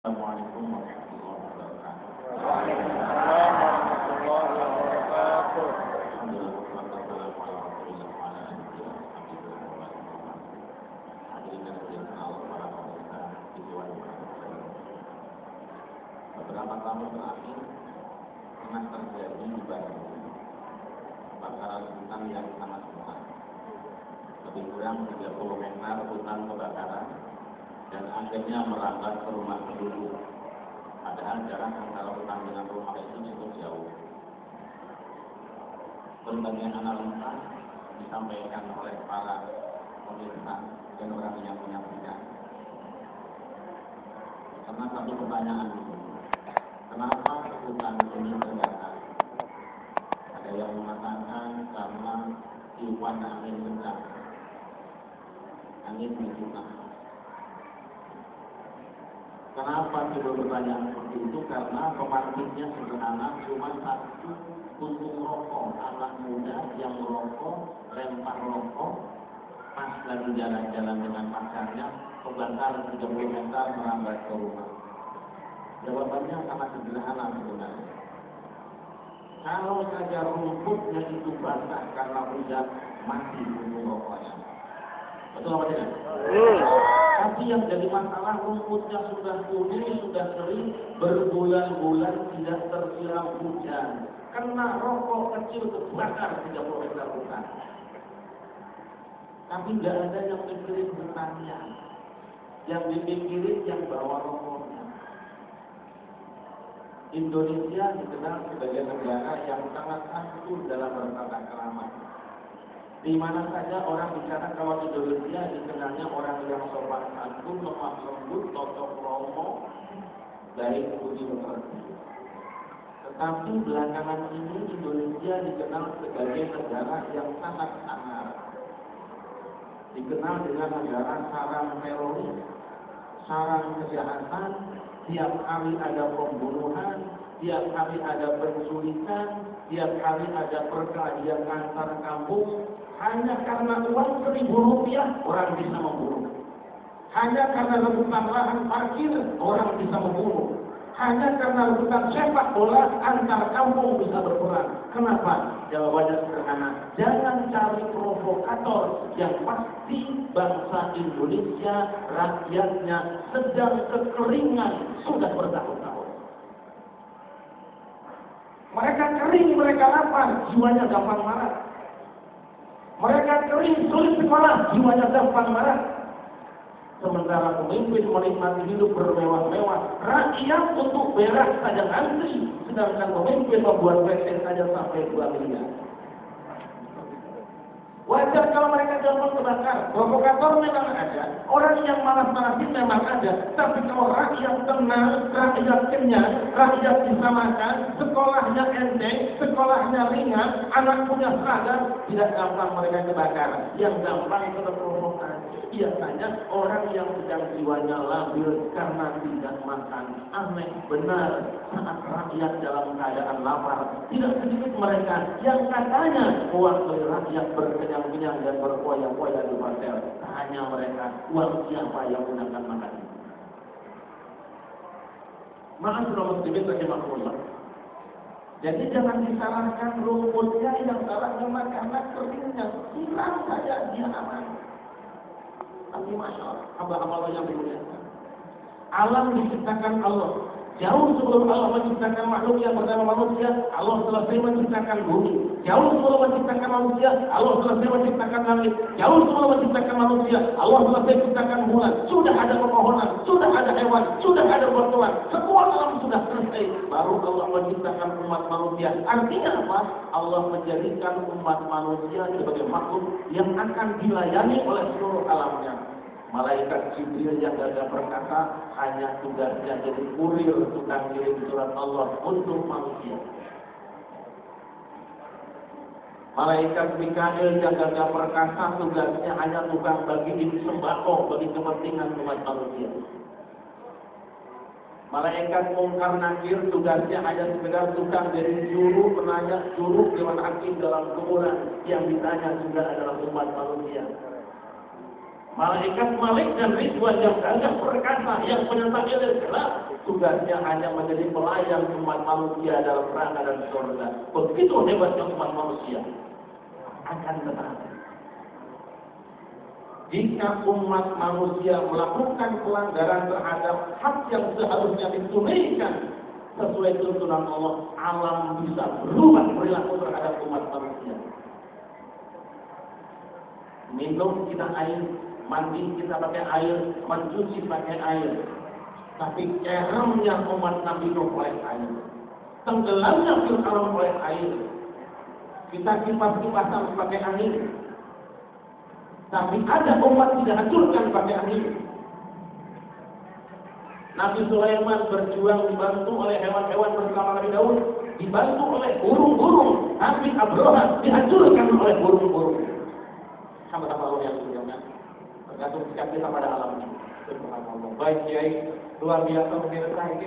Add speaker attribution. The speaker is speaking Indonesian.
Speaker 1: Assalamualaikum warahmatullahi wabarakatuh.
Speaker 2: Waalaikumsalam warahmatullahi wabarakatuh.
Speaker 1: Alhamdulillah wassalatu wassalamu ala Rasulillah wa ala alihi wa sahbihi wa man wala. Hadirin dan hadirat Allah para pemirsa video yang berbahagia. Beberapa tahun terakhir pernah terjadi di Bandung kebakaran hutan yang sangat besar. Lebih kurang 30 hektar hutan kebakaran dan akhirnya merambat ke rumah penduduk. Padahal jarak antara hutan dengan rumah itu cukup jauh. Berbagai analisa disampaikan oleh para pemirsa dan orang yang menyaksikan. Karena satu pertanyaan itu, kenapa hutan ini terbakar? Ada yang mengatakan karena tiupan angin kencang, angin menjulang. Kenapa timbul pertanyaan seperti itu? Karena pemancingnya sederhana, cuma satu puntung rokok anak muda yang merokok, lempar rokok, pas lagi jalan-jalan dengan pacarnya, kebakar 30 hektar merambat ke rumah. Jawabannya sangat sederhana sebenarnya. Kalau saja rumputnya itu basah karena hujan, mati puntung rokoknya. Betul apa tidak? Tapi yang jadi masalah rumputnya sudah kuning, sudah kering, berbulan-bulan tidak tersiram hujan. Kena rokok kecil kebakar 30 hektar hutan. Tapi nggak ada yang mikirin hutannya. Yang dipikirin yang bawa rokoknya. Indonesia dikenal sebagai negara yang sangat angkuh dalam bertata krama. Di mana saja orang bicara kalau Indonesia dikenalnya orang yang sopan santun, lemah lembut, totok romo, baik budi pekerti. Tetapi belakangan ini Indonesia dikenal sebagai negara yang sangat sangar. Dikenal dengan negara sarang teroris, sarang kejahatan, tiap hari ada pembunuhan, tiap hari ada penculikan, tiap hari ada perkelahian antar kampung. Hanya karena uang Rp1.000 orang bisa membunuh. Hanya karena rebutan lahan parkir orang bisa membunuh. Hanya karena rebutan sepak bola antar kampung bisa berperang. Kenapa? Jawabannya sederhana. Jangan cari provokator. Yang pasti bangsa Indonesia rakyatnya sedang kekeringan sudah bertahun-tahun. Mereka kering, mereka lapar, jiwanya gampang marah. Mereka kering, sulit sekolah, jiwanya gampang marah. Sementara pemimpin menikmati hidup bermewah-mewah, rakyat untuk berak saja antri, sedangkan pemimpin membuat PT saja sampai 2 miliar. Wajar kalau mereka gampang terbakar. Provokator memang ada, orang yang malas-malasin memang ada. Tapi kalau rakyat tenang, rakyat kenyang, rakyat bisa makan, sekolahnya enteng, sekolahnya ringan, anak punya seragam, tidak gampang mereka terbakar. Yang gampang itu terprovokasi. Biasanya orang yang sedang jiwanya labil karena tidak makan. Aneh benar saat rakyat dalam keadaan lapar. Tidak sedikit mereka yang katanya mewakili rakyat berkenyang-kenyang dan berpoya-poya di pasar. Hanya mereka, uang siapa yang gunakan makan. Ma'asyiral muslimin rahimakumullah. Jadi jangan disalahkan rumputnya, yang salahnya makanan keringnya. Hilang saja dia aman. Tapi Masya Allah, hamba-hamba Allah yang dimuliakan. Alam diciptakan Allah. Jauh sebelum Allah menciptakan makhluk yang bernama manusia, Allah selesai menciptakan bumi. Jauh sebelum menciptakan manusia, Allah selesai menciptakan langit. Jauh sebelum menciptakan manusia, Allah selesai menciptakan bulan. Sudah ada pepohonan, sudah ada hewan, sudah ada batuan. Semua alam sudah selesai. Baru Allah menciptakan umat manusia. Artinya apa? Allah menjadikan umat manusia sebagai makhluk yang akan dilayani oleh seluruh alamnya. Malaikat Jibril yang gagah perkasa hanya tugasnya jadi kurir, tukang kirim surat Allah untuk manusia. Malaikat Mikail yang gagah perkasa tugasnya hanya tukang bagiin sembako bagi kepentingan umat manusia. Malaikat Mungkar Nakir tugasnya hanya sekedar tukang dari juru penanya, juru dewan hakim dalam kuburan yang ditanya juga adalah umat manusia. Malaikat Malik dan Ridwan yang gagah perkasa yang penyerta ilmu gelap tugasnya hanya menjadi pelayan umat manusia dalam neraka dan surga. Begitu hebatnya umat manusia. Akan tetapi, jika umat manusia melakukan pelanggaran terhadap hak yang seharusnya ditunaikan sesuai tuntunan Allah, alam bisa berubah perilaku terhadap umat manusia. Minum kita air, mandi kita pakai air, mencuci pakai air. Tapi karamnya umat Nabi Nuh oleh air, tenggelamnya Fir'aun oleh air. Kita kipas-kipasan pakai angin. Tapi ada umat tidak hancurkan pakai angin. Nabi Sulaiman berjuang dibantu oleh hewan-hewan bersama Nabi Daud, dibantu oleh burung-burung. Nabi Abraha dihancurkan oleh burung-burung. Sama-sama Allah yang muliakan. Tergantung sikap kita pada alam ini. Baik, Kiai, luar biasa pemirsa ini.